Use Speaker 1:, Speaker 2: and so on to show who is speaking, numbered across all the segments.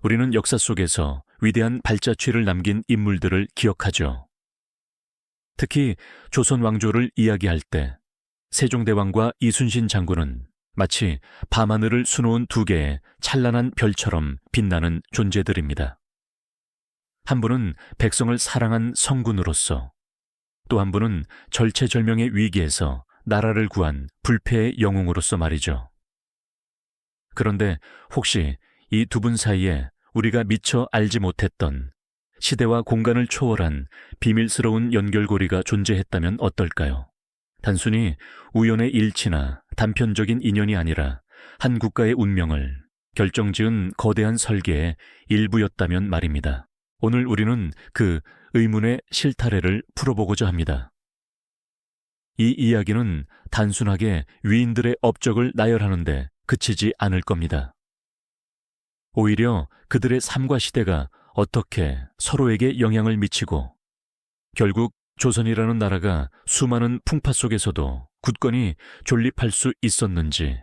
Speaker 1: 우리는 역사 속에서 위대한 발자취를 남긴 인물들을 기억하죠. 특히 조선 왕조를 이야기할 때 세종대왕과 이순신 장군은 마치 밤하늘을 수놓은 두 개의 찬란한 별처럼 빛나는 존재들입니다. 한 분은 백성을 사랑한 성군으로서, 또 한 분은 절체절명의 위기에서 나라를 구한 불패의 영웅으로서 말이죠. 그런데 혹시 이 두 분 사이에 우리가 미처 알지 못했던 시대와 공간을 초월한 비밀스러운 연결고리가 존재했다면 어떨까요? 단순히 우연의 일치나 단편적인 인연이 아니라 한 국가의 운명을 결정지은 거대한 설계의 일부였다면 말입니다. 오늘 우리는 그 의문의 실타래를 풀어보고자 합니다. 이 이야기는 단순하게 위인들의 업적을 나열하는데 그치지 않을 겁니다. 오히려 그들의 삶과 시대가 어떻게 서로에게 영향을 미치고 결국 조선이라는 나라가 수많은 풍파 속에서도 굳건히 존립할 수 있었는지,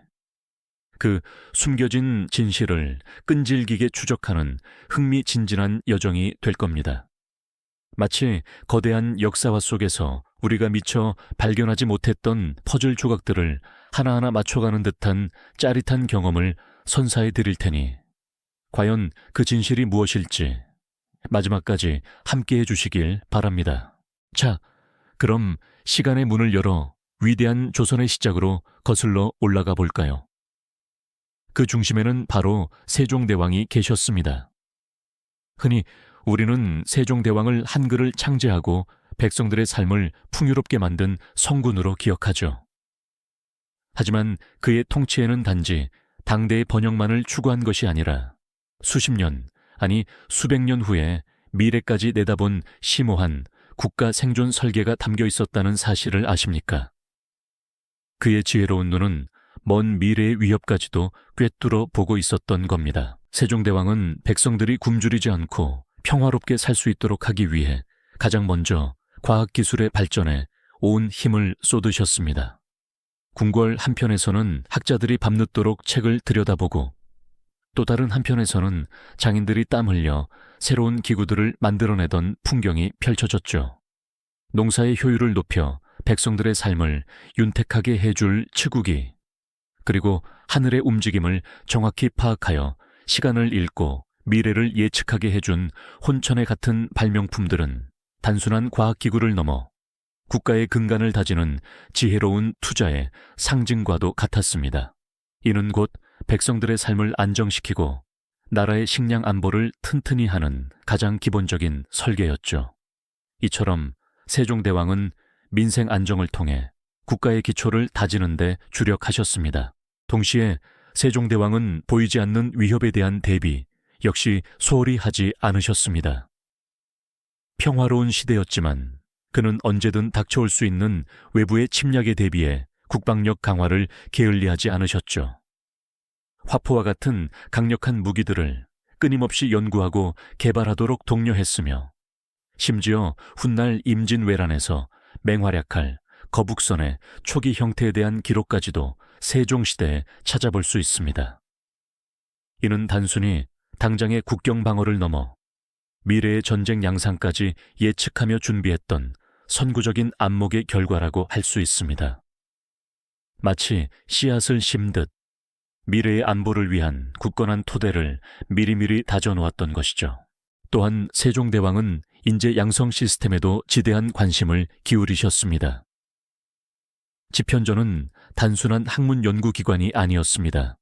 Speaker 1: 그 숨겨진 진실을 끈질기게 추적하는 흥미진진한 여정이 될 겁니다. 마치 거대한 역사화 속에서 우리가 미처 발견하지 못했던 퍼즐 조각들을 하나하나 맞춰가는 듯한 짜릿한 경험을 선사해 드릴 테니 과연 그 진실이 무엇일지 마지막까지 함께해 주시길 바랍니다. 자, 그럼 시간의 문을 열어 위대한 조선의 시작으로 거슬러 올라가 볼까요? 그 중심에는 바로 세종대왕이 계셨습니다. 흔히 우리는 세종대왕을 한글을 창제하고 백성들의 삶을 풍요롭게 만든 성군으로 기억하죠. 하지만 그의 통치에는 단지 당대의 번영만을 추구한 것이 아니라 수십 년, 아니 수백 년 후에 미래까지 내다본 심오한 국가 생존 설계가 담겨 있었다는 사실을 아십니까? 그의 지혜로운 눈은 먼 미래의 위협까지도 꿰뚫어 보고 있었던 겁니다. 세종대왕은 백성들이 굶주리지 않고 평화롭게 살 수 있도록 하기 위해 가장 먼저 과학기술의 발전에 온 힘을 쏟으셨습니다. 궁궐 한편에서는 학자들이 밤늦도록 책을 들여다보고, 또 다른 한편에서는 장인들이 땀 흘려 새로운 기구들을 만들어내던 풍경이 펼쳐졌죠. 농사의 효율을 높여 백성들의 삶을 윤택하게 해줄 치국이, 그리고 하늘의 움직임을 정확히 파악하여 시간을 읽고 미래를 예측하게 해준 혼천에 같은 발명품들은 단순한 과학기구를 넘어 국가의 근간을 다지는 지혜로운 투자의 상징과도 같았습니다. 이는 곧 백성들의 삶을 안정시키고 나라의 식량 안보를 튼튼히 하는 가장 기본적인 설계였죠. 이처럼 세종대왕은 민생 안정을 통해 국가의 기초를 다지는 데 주력하셨습니다. 동시에 세종대왕은 보이지 않는 위협에 대한 대비 역시 소홀히 하지 않으셨습니다. 평화로운 시대였지만 그는 언제든 닥쳐올 수 있는 외부의 침략에 대비해 국방력 강화를 게을리하지 않으셨죠. 화포와 같은 강력한 무기들을 끊임없이 연구하고 개발하도록 독려했으며, 심지어 훗날 임진왜란에서 맹활약할 거북선의 초기 형태에 대한 기록까지도 세종시대에 찾아볼 수 있습니다. 이는 단순히 당장의 국경 방어를 넘어 미래의 전쟁 양상까지 예측하며 준비했던 선구적인 안목의 결과라고 할 수 있습니다. 마치 씨앗을 심듯 미래의 안보를 위한 굳건한 토대를 미리미리 다져놓았던 것이죠. 또한 세종대왕은 인재 양성 시스템에도 지대한 관심을 기울이셨습니다. 집현전은 단순한 학문 연구기관이 아니었습니다.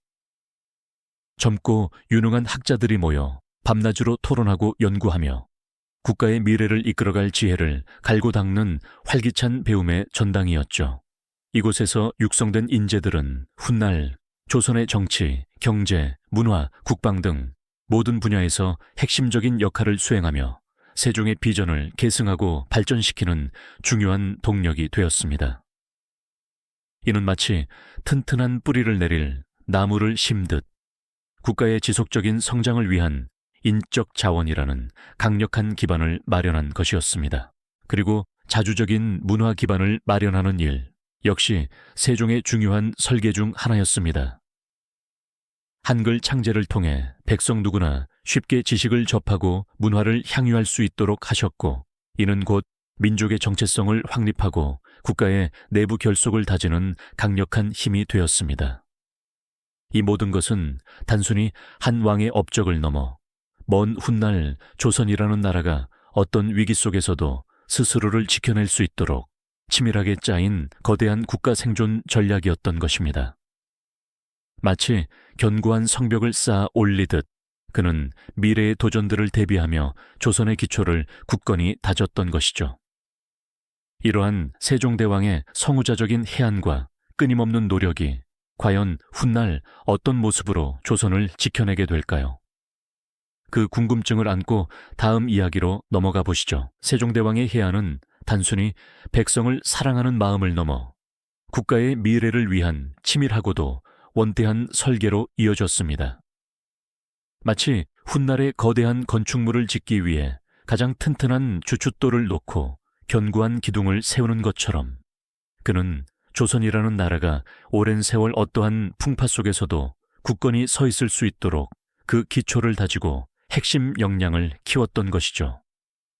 Speaker 1: 젊고 유능한 학자들이 모여 밤낮으로 토론하고 연구하며 국가의 미래를 이끌어갈 지혜를 갈고 닦는 활기찬 배움의 전당이었죠. 이곳에서 육성된 인재들은 훗날 조선의 정치, 경제, 문화, 국방 등 모든 분야에서 핵심적인 역할을 수행하며 세종의 비전을 계승하고 발전시키는 중요한 동력이 되었습니다. 이는 마치 튼튼한 뿌리를 내릴 나무를 심듯 국가의 지속적인 성장을 위한 인적 자원이라는 강력한 기반을 마련한 것이었습니다. 그리고 자주적인 문화 기반을 마련하는 일 역시 세종의 중요한 설계 중 하나였습니다. 한글 창제를 통해 백성 누구나 쉽게 지식을 접하고 문화를 향유할 수 있도록 하셨고, 이는 곧 민족의 정체성을 확립하고 국가의 내부 결속을 다지는 강력한 힘이 되었습니다. 이 모든 것은 단순히 한 왕의 업적을 넘어 먼 훗날 조선이라는 나라가 어떤 위기 속에서도 스스로를 지켜낼 수 있도록 치밀하게 짜인 거대한 국가 생존 전략이었던 것입니다. 마치 견고한 성벽을 쌓아 올리듯 그는 미래의 도전들을 대비하며 조선의 기초를 굳건히 다졌던 것이죠. 이러한 세종대왕의 성우자적인 해안과 끊임없는 노력이 과연 훗날 어떤 모습으로 조선을 지켜내게 될까요? 그 궁금증을 안고 다음 이야기로 넘어가 보시죠. 세종대왕의 해안은 단순히 백성을 사랑하는 마음을 넘어 국가의 미래를 위한 치밀하고도 원대한 설계로 이어졌습니다. 마치 훗날의 거대한 건축물을 짓기 위해 가장 튼튼한 주춧돌을 놓고 견고한 기둥을 세우는 것처럼 그는 조선이라는 나라가 오랜 세월 어떠한 풍파 속에서도 굳건히 서 있을 수 있도록 그 기초를 다지고 핵심 역량을 키웠던 것이죠.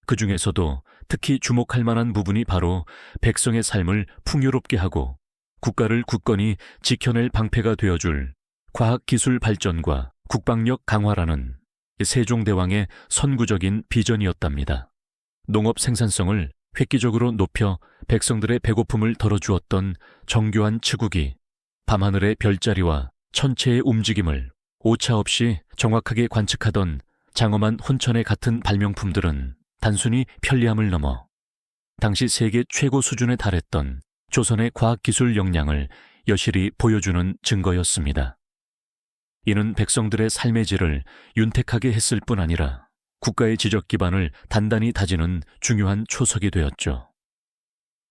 Speaker 1: 그 중에서도 특히 주목할 만한 부분이 바로 백성의 삶을 풍요롭게 하고 국가를 굳건히 지켜낼 방패가 되어줄 과학기술 발전과 국방력 강화라는 세종대왕의 선구적인 비전이었답니다. 농업 생산성을 획기적으로 높여 백성들의 배고픔을 덜어주었던 정교한 치국이 밤하늘의 별자리와 천체의 움직임을 오차없이 정확하게 관측하던 장엄한 혼천의 같은 발명품들은 단순히 편리함을 넘어 당시 세계 최고 수준에 달했던 조선의 과학기술 역량을 여실히 보여주는 증거였습니다. 이는 백성들의 삶의 질을 윤택하게 했을 뿐 아니라 국가의 지적 기반을 단단히 다지는 중요한 초석이 되었죠.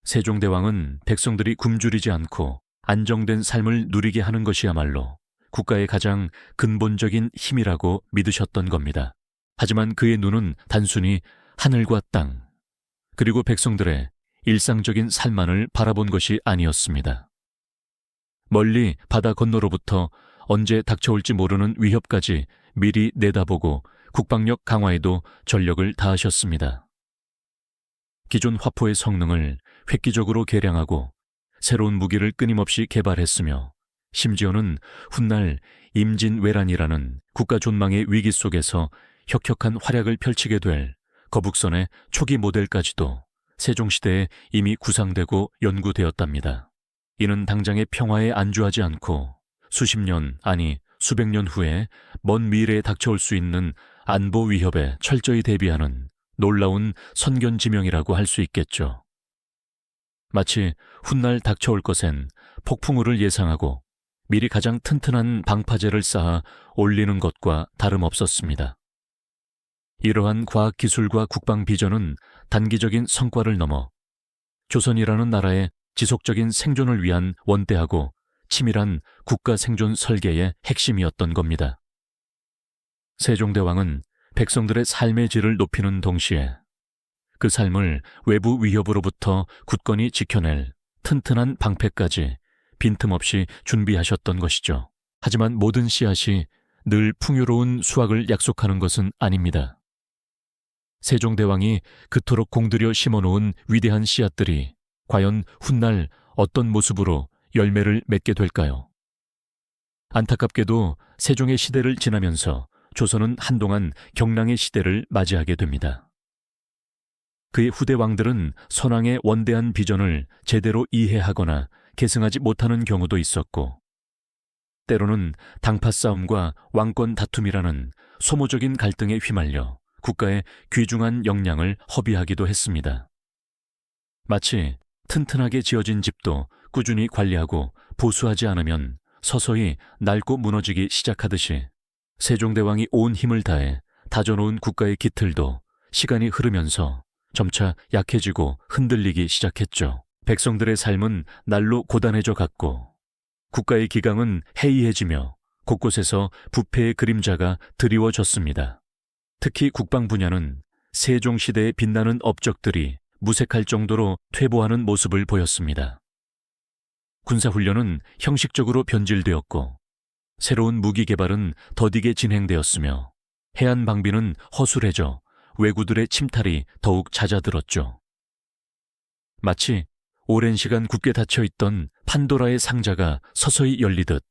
Speaker 1: 세종대왕은 백성들이 굶주리지 않고 안정된 삶을 누리게 하는 것이야말로 국가의 가장 근본적인 힘이라고 믿으셨던 겁니다. 하지만 그의 눈은 단순히 하늘과 땅, 그리고 백성들의 일상적인 삶만을 바라본 것이 아니었습니다. 멀리 바다 건너로부터 언제 닥쳐올지 모르는 위협까지 미리 내다보고 국방력 강화에도 전력을 다하셨습니다. 기존 화포의 성능을 획기적으로 개량하고 새로운 무기를 끊임없이 개발했으며 심지어는 훗날 임진왜란이라는 국가 존망의 위기 속에서 혁혁한 활약을 펼치게 될 거북선의 초기 모델까지도 세종시대에 이미 구상되고 연구되었답니다. 이는 당장의 평화에 안주하지 않고 수십 년, 아니 수백 년 후에 먼 미래에 닥쳐올 수 있는 안보 위협에 철저히 대비하는 놀라운 선견지명이라고 할 수 있겠죠. 마치 훗날 닥쳐올 것엔 폭풍우를 예상하고 미리 가장 튼튼한 방파제를 쌓아 올리는 것과 다름없었습니다. 이러한 과학기술과 국방 비전은 단기적인 성과를 넘어 조선이라는 나라의 지속적인 생존을 위한 원대하고 치밀한 국가 생존 설계의 핵심이었던 겁니다. 세종대왕은 백성들의 삶의 질을 높이는 동시에 그 삶을 외부 위협으로부터 굳건히 지켜낼 튼튼한 방패까지 빈틈없이 준비하셨던 것이죠. 하지만 모든 씨앗이 늘 풍요로운 수확을 약속하는 것은 아닙니다. 세종대왕이 그토록 공들여 심어놓은 위대한 씨앗들이 과연 훗날 어떤 모습으로 열매를 맺게 될까요? 안타깝게도 세종의 시대를 지나면서 조선은 한동안 경랑의 시대를 맞이하게 됩니다. 그의 후대 왕들은 선왕의 원대한 비전을 제대로 이해하거나 계승하지 못하는 경우도 있었고, 때로는 당파 싸움과 왕권 다툼이라는 소모적인 갈등에 휘말려 국가의 귀중한 역량을 허비하기도 했습니다. 마치 튼튼하게 지어진 집도 꾸준히 관리하고 보수하지 않으면 서서히 낡고 무너지기 시작하듯이 세종대왕이 온 힘을 다해 다져놓은 국가의 기틀도 시간이 흐르면서 점차 약해지고 흔들리기 시작했죠. 백성들의 삶은 날로 고단해져 갔고 국가의 기강은 해이해지며 곳곳에서 부패의 그림자가 드리워졌습니다. 특히 국방 분야는 세종시대의 빛나는 업적들이 무색할 정도로 퇴보하는 모습을 보였습니다. 군사훈련은 형식적으로 변질되었고 새로운 무기 개발은 더디게 진행되었으며 해안 방비는 허술해져 왜구들의 침탈이 더욱 잦아들었죠. 마치 오랜 시간 굳게 닫혀있던 판도라의 상자가 서서히 열리듯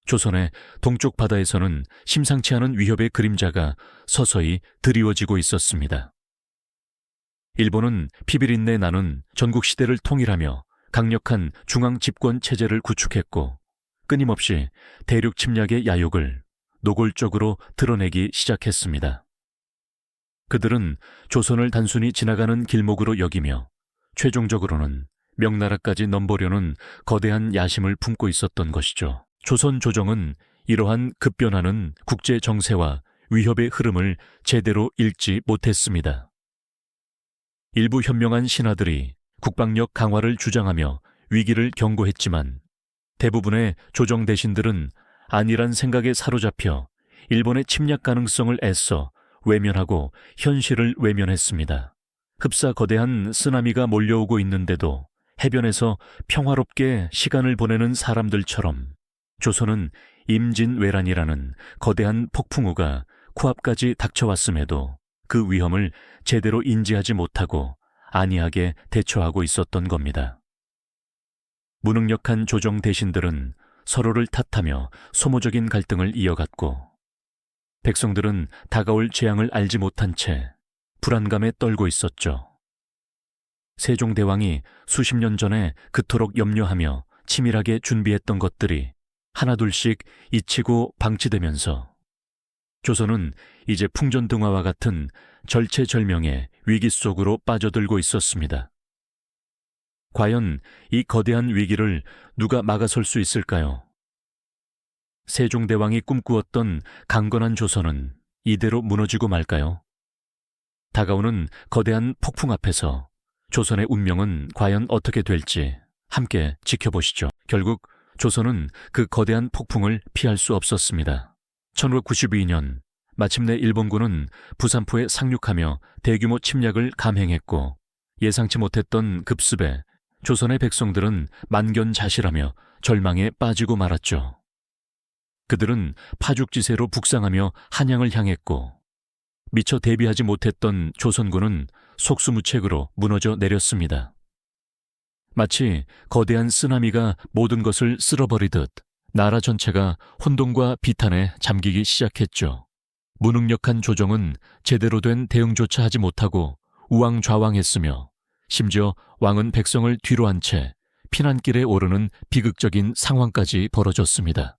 Speaker 1: 조선의 동쪽 바다에서는 심상치 않은 위협의 그림자가 서서히 드리워지고 있었습니다. 일본은 피비린내 나는 전국시대를 통일하며 강력한 중앙 집권 체제를 구축했고 끊임없이 대륙 침략의 야욕을 노골적으로 드러내기 시작했습니다. 그들은 조선을 단순히 지나가는 길목으로 여기며 최종적으로는 명나라까지 넘보려는 거대한 야심을 품고 있었던 것이죠. 조선 조정은 이러한 급변하는 국제 정세와 위협의 흐름을 제대로 읽지 못했습니다. 일부 현명한 신하들이 국방력 강화를 주장하며 위기를 경고했지만 대부분의 조정 대신들은 안일한 생각에 사로잡혀 일본의 침략 가능성을 애써 외면하고 현실을 외면했습니다. 흡사 거대한 쓰나미가 몰려오고 있는데도 해변에서 평화롭게 시간을 보내는 사람들처럼 조선은 임진왜란이라는 거대한 폭풍우가 코앞까지 닥쳐왔음에도 그 위험을 제대로 인지하지 못하고 안이하게 대처하고 있었던 겁니다. 무능력한 조정 대신들은 서로를 탓하며 소모적인 갈등을 이어갔고 백성들은 다가올 재앙을 알지 못한 채 불안감에 떨고 있었죠. 세종대왕이 수십 년 전에 그토록 염려하며 치밀하게 준비했던 것들이 하나둘씩 잊히고 방치되면서 조선은 이제 풍전등화와 같은 절체절명의 위기 속으로 빠져들고 있었습니다. 과연 이 거대한 위기를 누가 막아설 수 있을까요? 세종대왕이 꿈꾸었던 강건한 조선은 이대로 무너지고 말까요? 다가오는 거대한 폭풍 앞에서 조선의 운명은 과연 어떻게 될지 함께 지켜보시죠. 결국 조선은 그 거대한 폭풍을 피할 수 없었습니다. 1592년 마침내 일본군은 부산포에 상륙하며 대규모 침략을 감행했고 예상치 못했던 급습에 조선의 백성들은 만견자실하며 절망에 빠지고 말았죠. 그들은 파죽지세로 북상하며 한양을 향했고 미처 대비하지 못했던 조선군은 속수무책으로 무너져 내렸습니다. 마치 거대한 쓰나미가 모든 것을 쓸어버리듯 나라 전체가 혼돈과 비탄에 잠기기 시작했죠. 무능력한 조정은 제대로 된 대응조차 하지 못하고 우왕좌왕했으며 심지어 왕은 백성을 뒤로 한 채 피난길에 오르는 비극적인 상황까지 벌어졌습니다.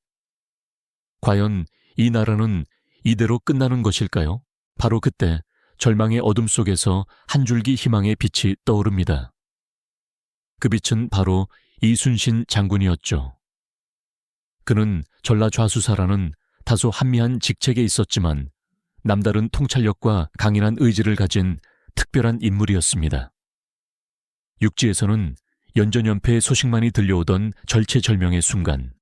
Speaker 1: 과연 이 나라는 이대로 끝나는 것일까요? 바로 그때 절망의 어둠 속에서 한 줄기 희망의 빛이 떠오릅니다. 그 빛은 바로 이순신 장군이었죠. 그는 전라좌수사라는 다소 한미한 직책에 있었지만 남다른 통찰력과 강인한 의지를 가진 특별한 인물이었습니다. 육지에서는 연전연패의 소식만이 들려오던 절체절명의 순간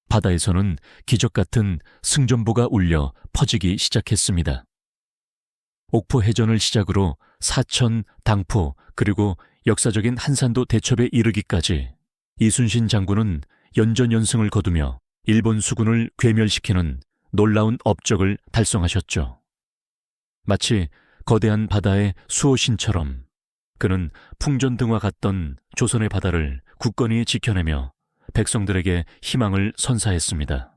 Speaker 1: 바다에서는 기적 같은 승전보가 울려 퍼지기 시작했습니다. 옥포 해전을 시작으로 사천, 당포 그리고 역사적인 한산도 대첩에 이르기까지 이순신 장군은 연전연승을 거두며 일본 수군을 괴멸시키는 놀라운 업적을 달성하셨죠. 마치 거대한 바다의 수호신처럼 그는 풍전등화 같던 조선의 바다를 굳건히 지켜내며 백성들에게 희망을 선사했습니다.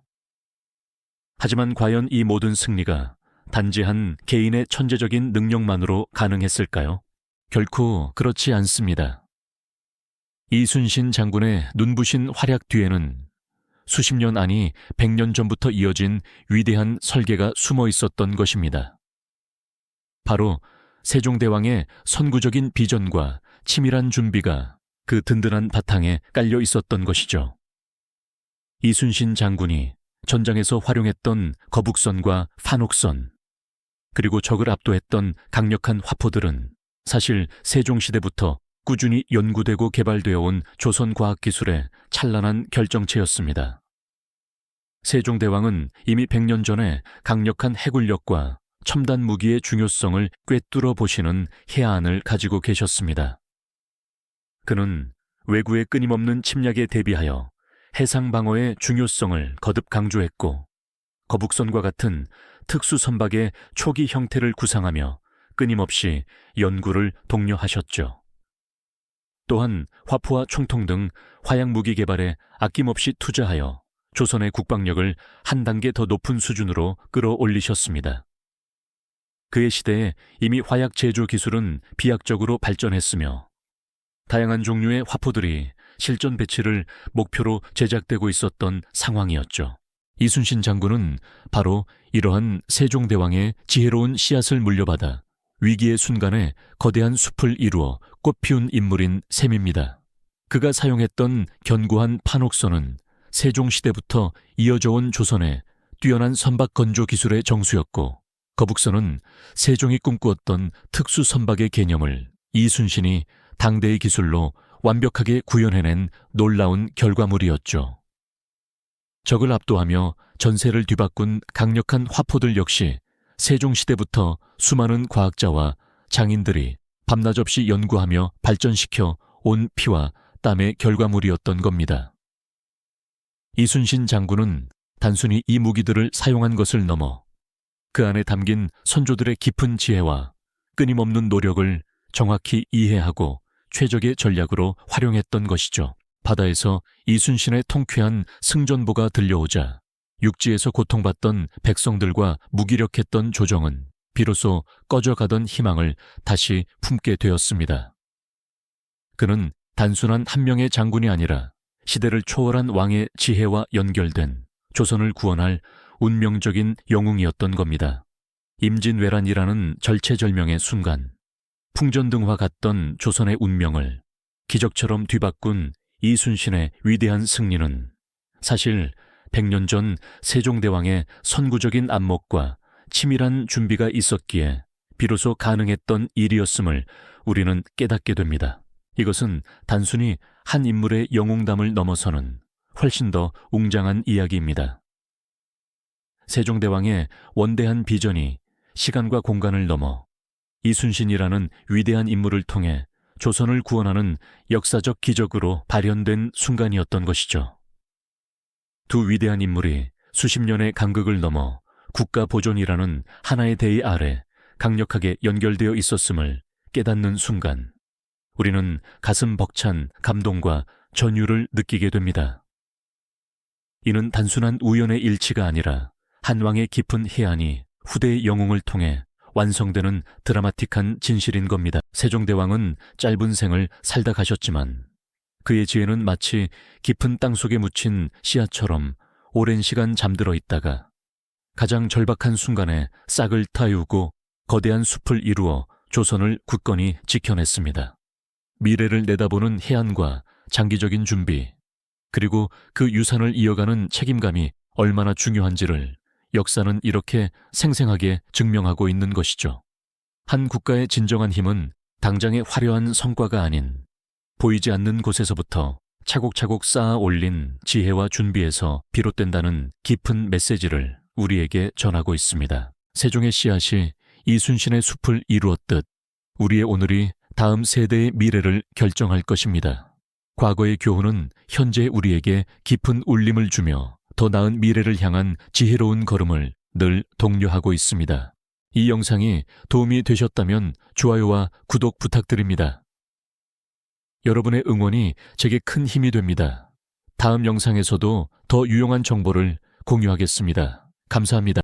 Speaker 1: 하지만 과연 이 모든 승리가 단지 한 개인의 천재적인 능력만으로 가능했을까요? 결코 그렇지 않습니다. 이순신 장군의 눈부신 활약 뒤에는 수십 년 아니 100년 전부터 이어진 위대한 설계가 숨어 있었던 것입니다. 바로 세종대왕의 선구적인 비전과 치밀한 준비가 그 든든한 바탕에 깔려 있었던 것이죠. 이순신 장군이 전장에서 활용했던 거북선과 판옥선, 그리고 적을 압도했던 강력한 화포들은 사실 세종시대부터 꾸준히 연구되고 개발되어 온 조선 과학기술의 찬란한 결정체였습니다. 세종대왕은 이미 100년 전에 강력한 해군력과 첨단 무기의 중요성을 꿰뚫어 보시는 해안을 가지고 계셨습니다. 그는 외구의 끊임없는 침략에 대비하여 해상 방어의 중요성을 거듭 강조했고 거북선과 같은 특수 선박의 초기 형태를 구상하며 끊임없이 연구를 독려하셨죠. 또한 화포와 총통 등 화약 무기 개발에 아낌없이 투자하여 조선의 국방력을 한 단계 더 높은 수준으로 끌어올리셨습니다. 그의 시대에 이미 화약 제조 기술은 비약적으로 발전했으며 다양한 종류의 화포들이 실전 배치를 목표로 제작되고 있었던 상황이었죠. 이순신 장군은 바로 이러한 세종대왕의 지혜로운 씨앗을 물려받아 위기의 순간에 거대한 숲을 이루어 꽃피운 인물인 셈입니다. 그가 사용했던 견고한 판옥선은 세종시대부터 이어져 온 조선의 뛰어난 선박 건조 기술의 정수였고, 거북선은 세종이 꿈꾸었던 특수 선박의 개념을 이순신이 당대의 기술로 완벽하게 구현해낸 놀라운 결과물이었죠. 적을 압도하며 전세를 뒤바꾼 강력한 화포들 역시 세종시대부터 수많은 과학자와 장인들이 밤낮 없이 연구하며 발전시켜 온 피와 땀의 결과물이었던 겁니다. 이순신 장군은 단순히 이 무기들을 사용한 것을 넘어 그 안에 담긴 선조들의 깊은 지혜와 끊임없는 노력을 정확히 이해하고 최적의 전략으로 활용했던 것이죠. 바다에서 이순신의 통쾌한 승전보가 들려오자 육지에서 고통받던 백성들과 무기력했던 조정은 비로소 꺼져가던 희망을 다시 품게 되었습니다. 그는 단순한 한 명의 장군이 아니라 시대를 초월한 왕의 지혜와 연결된 조선을 구원할 운명적인 영웅이었던 겁니다. 임진왜란이라는 절체절명의 순간, 풍전등화 같던 조선의 운명을 기적처럼 뒤바꾼 이순신의 위대한 승리는 사실 100년 전 세종대왕의 선구적인 안목과 치밀한 준비가 있었기에 비로소 가능했던 일이었음을 우리는 깨닫게 됩니다. 이것은 단순히 한 인물의 영웅담을 넘어서는 훨씬 더 웅장한 이야기입니다. 세종대왕의 원대한 비전이 시간과 공간을 넘어 이순신이라는 위대한 인물을 통해 조선을 구원하는 역사적 기적으로 발현된 순간이었던 것이죠. 두 위대한 인물이 수십 년의 간극을 넘어 국가 보존이라는 하나의 대의 아래 강력하게 연결되어 있었음을 깨닫는 순간, 우리는 가슴 벅찬 감동과 전율을 느끼게 됩니다. 이는 단순한 우연의 일치가 아니라 한 왕의 깊은 해안이 후대의 영웅을 통해 완성되는 드라마틱한 진실인 겁니다. 세종대왕은 짧은 생을 살다 가셨지만 그의 지혜는 마치 깊은 땅속에 묻힌 씨앗처럼 오랜 시간 잠들어 있다가 가장 절박한 순간에 싹을 텄우고 거대한 숲을 이루어 조선을 굳건히 지켜냈습니다. 미래를 내다보는 해안과 장기적인 준비, 그리고 그 유산을 이어가는 책임감이 얼마나 중요한지를 역사는 이렇게 생생하게 증명하고 있는 것이죠. 한 국가의 진정한 힘은 당장의 화려한 성과가 아닌 보이지 않는 곳에서부터 차곡차곡 쌓아 올린 지혜와 준비에서 비롯된다는 깊은 메시지를 우리에게 전하고 있습니다. 세종의 씨앗이 이순신의 숲을 이루었듯 우리의 오늘이 다음 세대의 미래를 결정할 것입니다. 과거의 교훈은 현재 우리에게 깊은 울림을 주며 더 나은 미래를 향한 지혜로운 걸음을 늘 독려하고 있습니다. 이 영상이 도움이 되셨다면 좋아요와 구독 부탁드립니다. 여러분의 응원이 제게 큰 힘이 됩니다. 다음 영상에서도 더 유용한 정보를 공유하겠습니다. 감사합니다.